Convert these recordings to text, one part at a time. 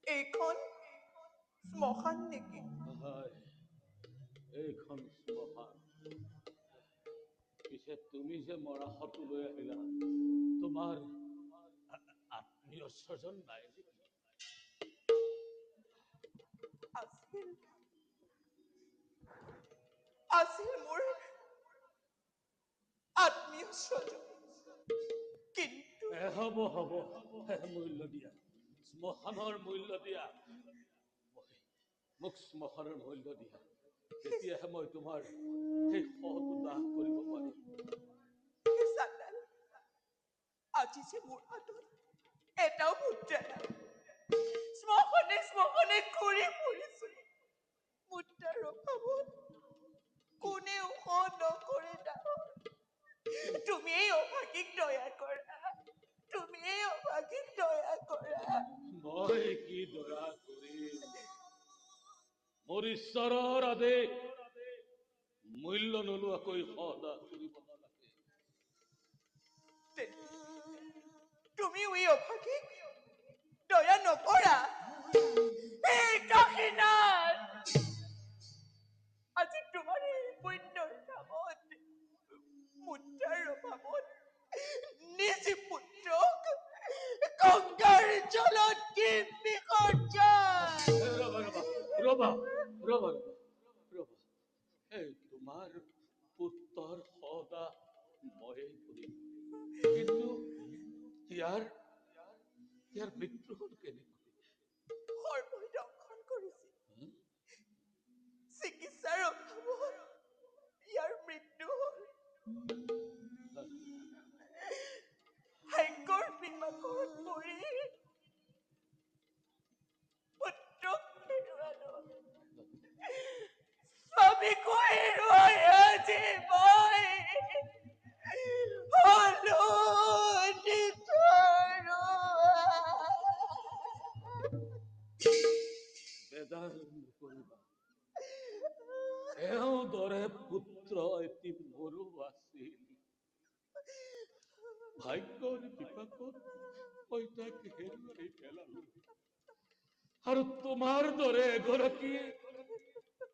এইখন শ্মশান নেকি? হয়, এইখন শ্মশান। পিছে তুমি যে মৰাশটো লৈ আহিলা, তোমাৰ আত্মীয় স্বজন নাই নেকি? আছিল আছিল মোৰ আত্মীয় স্বজন, কিন্তু হ'ব হ'ব, মূল্য দিয়া, শ্মশানৰ মূল্য দিয়া। মোক শ্মশানৰ মূল্য দিয়া, তেতিয়াহে মই তোমাৰ সেই শটো দাহ কৰিব পাৰিম। হে চান্দাল, আজি যে মোৰ হাতত এটাও মুদ্ৰা নাই। শ্মশানে শ্মশানে ঘূৰি ফুৰিছো, মুদ্ৰাৰ অভাৱত কোনেও নকৰে দাহ। তুমি এই অভাগীক দয়া কৰা, তুমি এই অভাগীক দয়া কৰা। মই কি দয়া কৰিম? মোৰ ঈশ্বৰৰ আদেশ, মূল্য নোলোৱাকৈ সদায় কৰিব নালাগে। তুমিও এই অভাগীক দয়া নকৰা। এই কাশীনাথ, আজি তোমাৰ এই পুণ্যৰ কামত মুদ্ৰাৰ অভাৱত নিজ পুত্ৰক গংগাৰ জলত দিম বিসৰ্জন। ৰবা ৰবা ৰবা ৰবা ৰবা, এই তোমাৰ পুত্ৰৰ সদা ময়ে কৰিম, কিন্তু ইয়াৰ ইয়াৰ মৃত্যু হ'ল কেনেকৈ? সৰ্বই দংশন কৰিছিল, চিকিৎসাৰ অভাৱত ইয়াৰ মৃত্যু হ'ল। ভাগ্যৰ বিপাকত পৰি পুত্ৰক হেৰুৱালো, স্বামীকো হেৰুৱাই আজি মই হলো নিথৰুৱা। বেদাৰ নকৰিবা, এওঁ দৰে পুত্ৰ এটি মোৰো আছিল। ভাগ্যৰ বিপাকত মই তাক হেৰুৱাই পেলালো, আৰু তোমাৰ দৰে এগৰাকী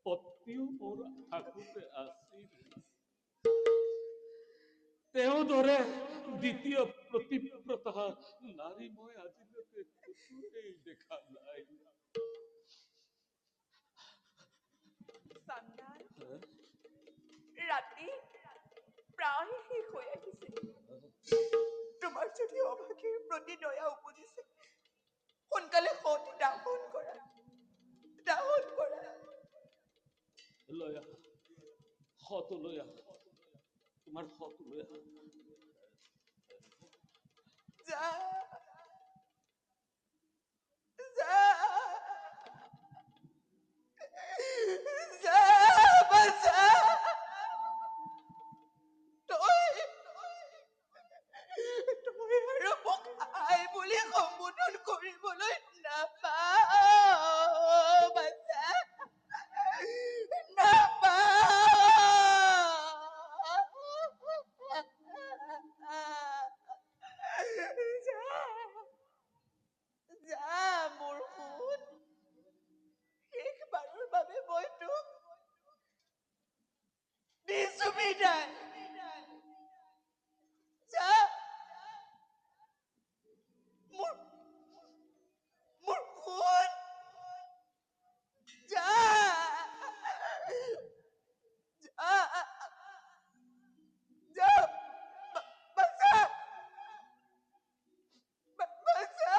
পত্নীও মোৰ থাকোতে আছিল। তেওঁ দৰে দ্বিতীয় প্ৰতিব্ৰতা নাৰী মই আজিলৈকে কতোৱেই দেখা নাই। চান্দাল, ৰাতি প্ৰায় শেষ হৈ আহিছে। তোমাৰ যদি অভাগীৰ প্ৰতি দয়া উপজিছে, সোনকালে সতি দাহন কৰা, দাহন কৰা। লৈ আহা, শটো লৈ আহা, তোমাৰ শটো লৈ আহা। যা যা যা বাছা, তই তই আৰু মোক আই বুলি সম্বোধন কৰিবলৈ নাপাও বাছা, যা যা মোৰ সোণ, শেষবাৰৰ বাবে মই তোক দিছো বিদায়। যা, মোৰ মোৰ সোণ, যা যা যা, বাছা বাছা,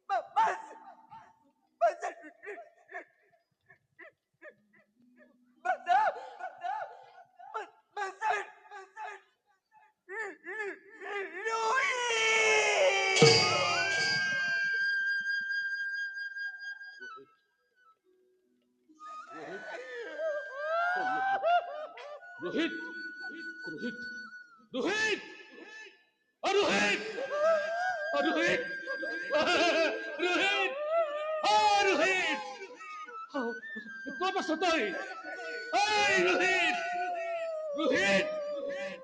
বাছা বাছা, বাছা বাছা, ৰোহিত, ৰোহিত, ৰোহিত, ৰোহিত, ৰোহিত, ৰোহিত, ৰোহিত, ৰোহিত, ৰোহিত, ক'ত আছ তই? ৰোহিত, ৰোহিত, ৰোহিত,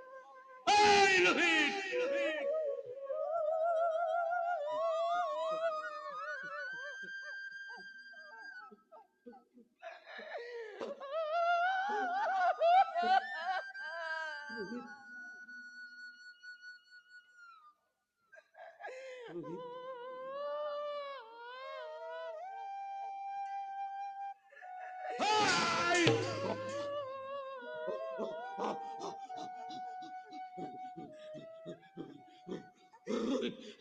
রোহিত হাই! রোহিত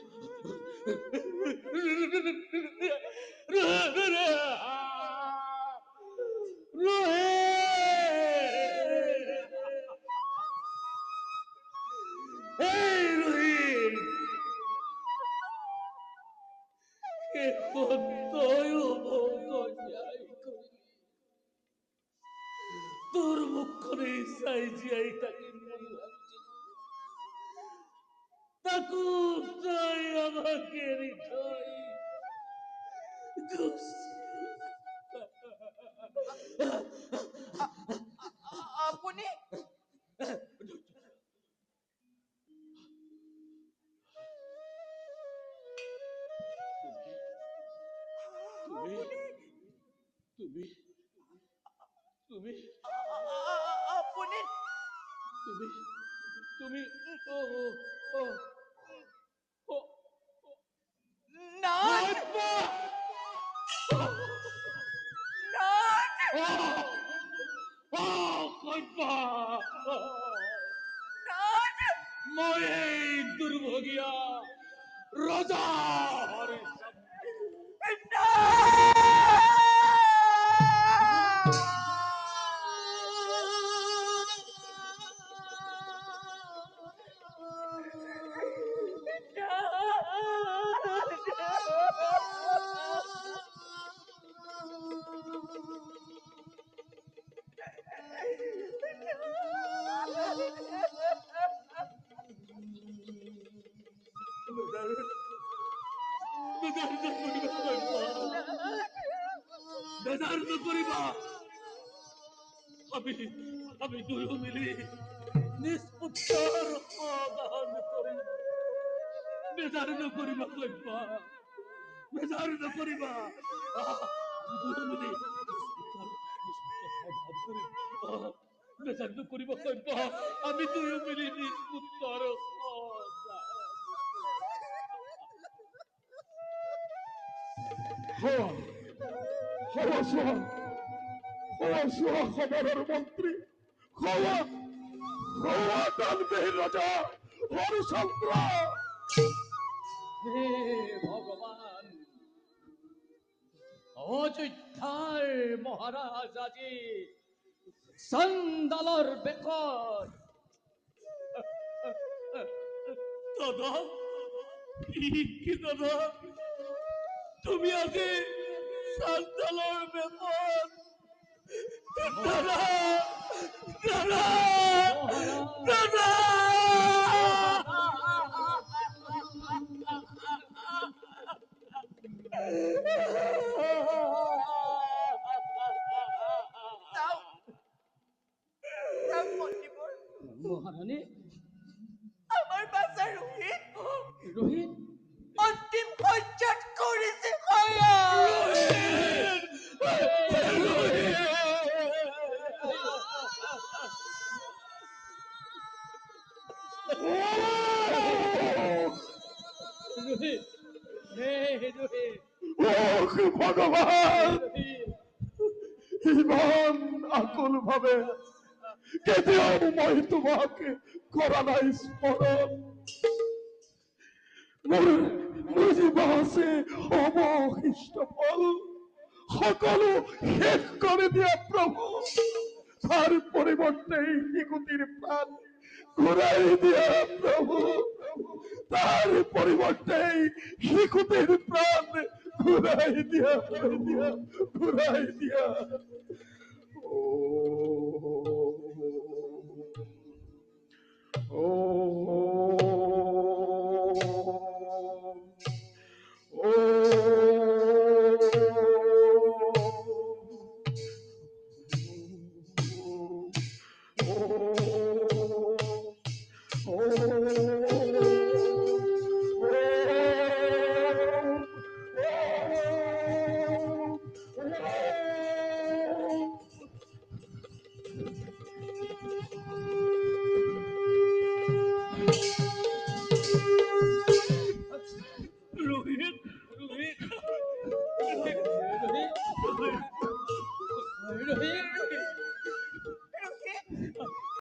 এই রোহিত এখন তুইও যাই করিলি তোর মুখে চাইছি এইটাকে মনে ভাবছিল তাকু তাই আমাকে হৃদয় আপনি তুমি আপনি তুমি তুমি আপনি তুমি তুমি ও ও ও নাট হয়পা নাট ও হয়পা নাট মই এই দুর্ভগিয়া রাজা হরিশ্চন্দ্র বেদান্ত করিবা হয়পা বেদান্ত করিবা আমি আমি দুয়ো মিলি নিষ্পুত্তর দান করি বেদান্ত করিবা হয়পা বেদান্ত করিবা আমি দুয়ো মিলি নিষ্পুত্তর দান করি বেদান্ত করিবা হয়পা আমি দুয়ো মিলি নিষ্পুত্তর হওয়া হওয়া সোহা হওয়া সোহা খবরের মন্ত্রী হওয়া হওয়া দানবের রাজা হরিশ্চন্দ্র হে ভগবান অযোধ্যার মহারাজ আজি সন্দালর বেকট দাদা কি দাদা তুমি আজি সন্দালর বেকট দাদা দাদা দাদা যাও যাও মন্ত্ৰীবোৰ মহাৰানী আমাৰ বাচ্চা ৰোহিত ৰোহিত অন্তিম পৰ্যায়ত কৰিছে হয়া ৰোহিত হে ৰোহিত ও ভগবান ৰোহিত ইমান আকুল ভাবে কেতিয়াও মই তোমাকে কৰা নাই স্মৰণ মোৰ মোৰ জীৱা আছে অৱশিষ্ট ফল সকলো শেষ কৰি দিয়া প্ৰভু তাৰ পৰিবৰ্তে শিশুটিৰ প্ৰাণ ঘুৰাই দিয়া প্ৰভু তাৰ পৰিবৰ্তে শিশুটিৰ প্ৰাণ ঘুৰাই দিয়া প্ৰভু ঘুৰাই দিয়া ও ও